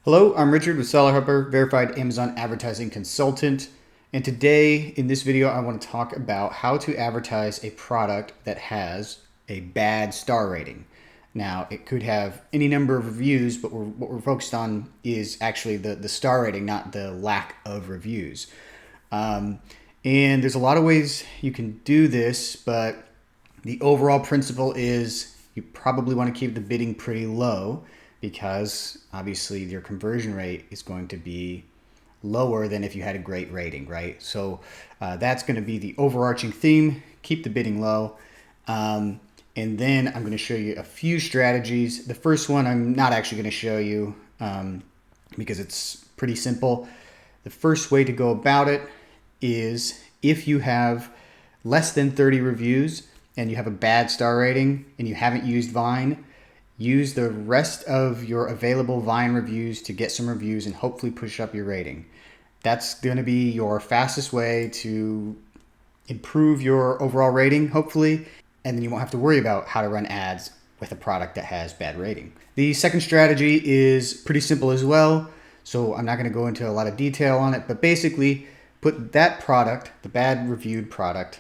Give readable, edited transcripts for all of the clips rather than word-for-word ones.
Hello, I'm Richard with SolidHopper, verified Amazon advertising consultant. And today in this video, I want to talk about how to advertise a product that has a bad star rating. Now, it could have any number of reviews, but what we're focused on is actually the star rating, not the lack of reviews. And there's a lot of ways you can do this, but the overall principle is you probably want to keep the bidding pretty low, because obviously your conversion rate is going to be lower than if you had a great rating, right? So that's going to be the overarching theme. Keep the bidding low. And then I'm going to show you a few strategies. The first one I'm not actually going to show you because it's pretty simple. The first way to go about it is if you have less than 30 reviews and you have a bad star rating and you haven't used Vine, use the rest of your available Vine reviews to get some reviews and hopefully push up your rating. That's going to be your fastest way to improve your overall rating, hopefully, and then you won't have to worry about how to run ads with a product that has bad rating. The second strategy is pretty simple as well, so I'm not going to go into a lot of detail on it, but basically put that product, the bad reviewed product,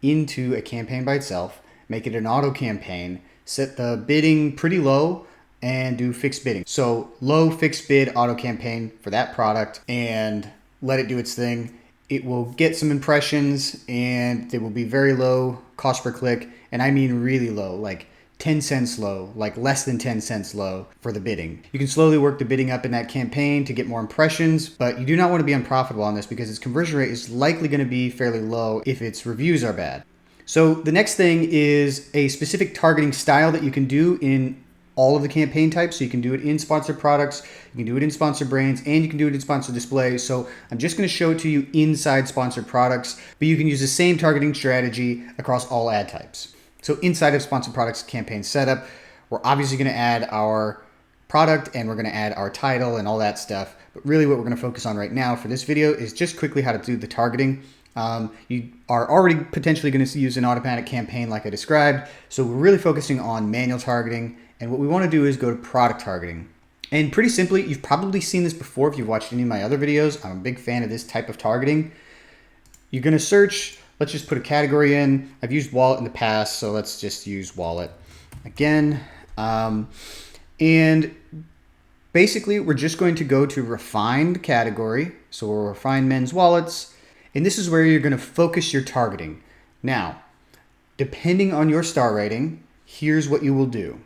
into a campaign by itself, make it an auto campaign, set the bidding pretty low, and do fixed bidding. So low fixed bid auto campaign for that product and let it do its thing. It will get some impressions and they will be very low cost per click. And I mean really low, like 10 cents low, like less than 10 cents low for the bidding. You can slowly work the bidding up in that campaign to get more impressions, but you do not want to be unprofitable on this because its conversion rate is likely going to be fairly low if its reviews are bad. So the next thing is a specific targeting style that you can do in all of the campaign types. So you can do it in sponsored products, you can do it in sponsored brands, and you can do it in sponsored display. So I'm just going to show it to you inside sponsored products, but you can use the same targeting strategy across all ad types. So inside of sponsored products campaign setup, we're obviously going to add our product and we're going to add our title and all that stuff. But really what we're going to focus on right now for this video is just quickly how to do the targeting. You are already potentially going to use an automatic campaign like I described. So we're really focusing on manual targeting. And what we want to do is go to product targeting. And pretty simply, you've probably seen this before if you've watched any of my other videos. I'm a big fan of this type of targeting. You're going to search, let's just put a category in. I've used wallet in the past, so let's just use wallet again. And basically, we're just going to go to refined category. So we'll refine men's wallets. And this is where you're going to focus your targeting. Now, depending on your star rating, here's what you will do.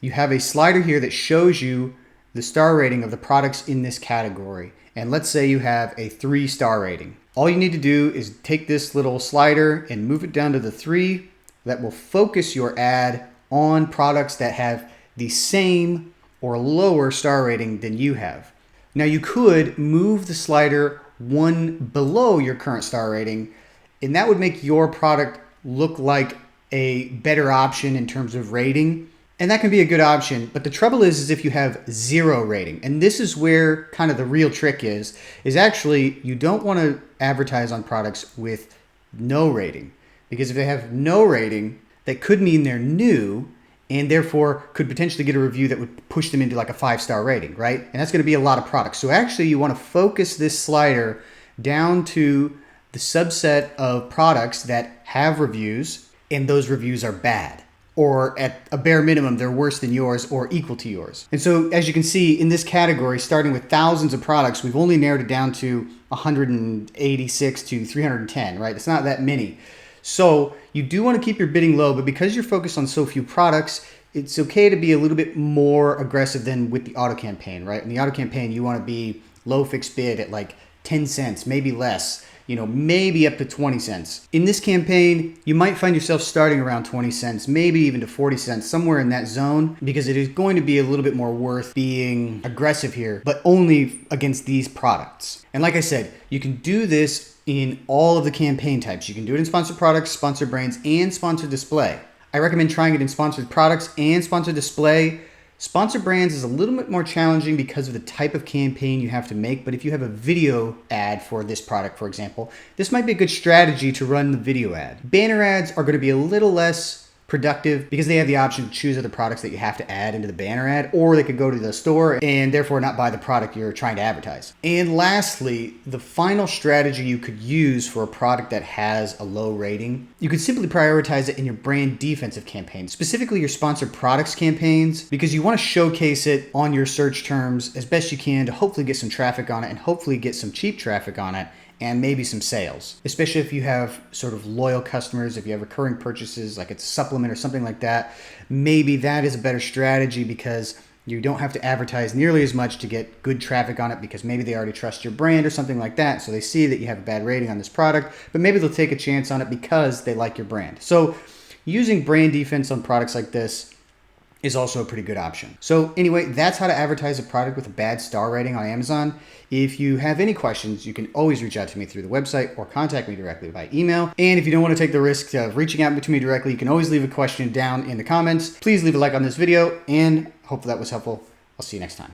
You have a slider here that shows you the star rating of the products in this category. And let's say you have a 3-star rating. All you need to do is take this little slider and move it down to the 3. That will focus your ad on products that have the same or lower star rating than you have. Now you could move the slider one below your current star rating, and that would make your product look like a better option in terms of rating. And that can be a good option, but the trouble is if you have 0 rating, and this is where kind of the real trick is actually you don't want to advertise on products with no rating, because if they have no rating, that could mean they're new and therefore could potentially get a review that would push them into like a 5-star rating, right? And that's going to be a lot of products. So actually you want to focus this slider down to the subset of products that have reviews and those reviews are bad, or at a bare minimum, they're worse than yours or equal to yours. And so as you can see in this category, starting with thousands of products, we've only narrowed it down to 186 to 310, right? It's not that many. So you do want to keep your bidding low, but because you're focused on so few products, it's okay to be a little bit more aggressive than with the auto campaign, right? In the auto campaign, you want to be low fixed bid at like 10 cents, maybe less, maybe up to 20 cents. In this campaign, you might find yourself starting around 20 cents, maybe even to 40 cents, somewhere in that zone, because it is going to be a little bit more worth being aggressive here, but only against these products. And like I said, you can do this in all of the campaign types. You can do it in sponsored products, sponsored brands, and sponsored display. I recommend trying it in sponsored products and sponsored display. Sponsored brands is a little bit more challenging because of the type of campaign you have to make, but if you have a video ad for this product, for example, this might be a good strategy to run the video ad. Banner ads are going to be a little less productive because they have the option to choose other products that you have to add into the banner ad, or they could go to the store and therefore not buy the product you're trying to advertise. And lastly, the final strategy you could use for a product that has a low rating, you could simply prioritize it in your brand defensive campaigns, specifically your sponsored products campaigns, because you want to showcase it on your search terms as best you can to hopefully get some traffic on it and hopefully get some cheap traffic on it and maybe some sales, especially if you have sort of loyal customers, if you have recurring purchases, like it's a supplement or something like that. Maybe that is a better strategy because you don't have to advertise nearly as much to get good traffic on it because maybe they already trust your brand or something like that. So they see that you have a bad rating on this product, but maybe they'll take a chance on it because they like your brand. So using brand defense on products like this is also a pretty good option. So anyway, that's how to advertise a product with a bad star rating on Amazon. If you have any questions, you can always reach out to me through the website or contact me directly by email. And if you don't want to take the risk of reaching out to me directly, you can always leave a question down in the comments. Please leave a like on this video and hopefully that was helpful. I'll see you next time.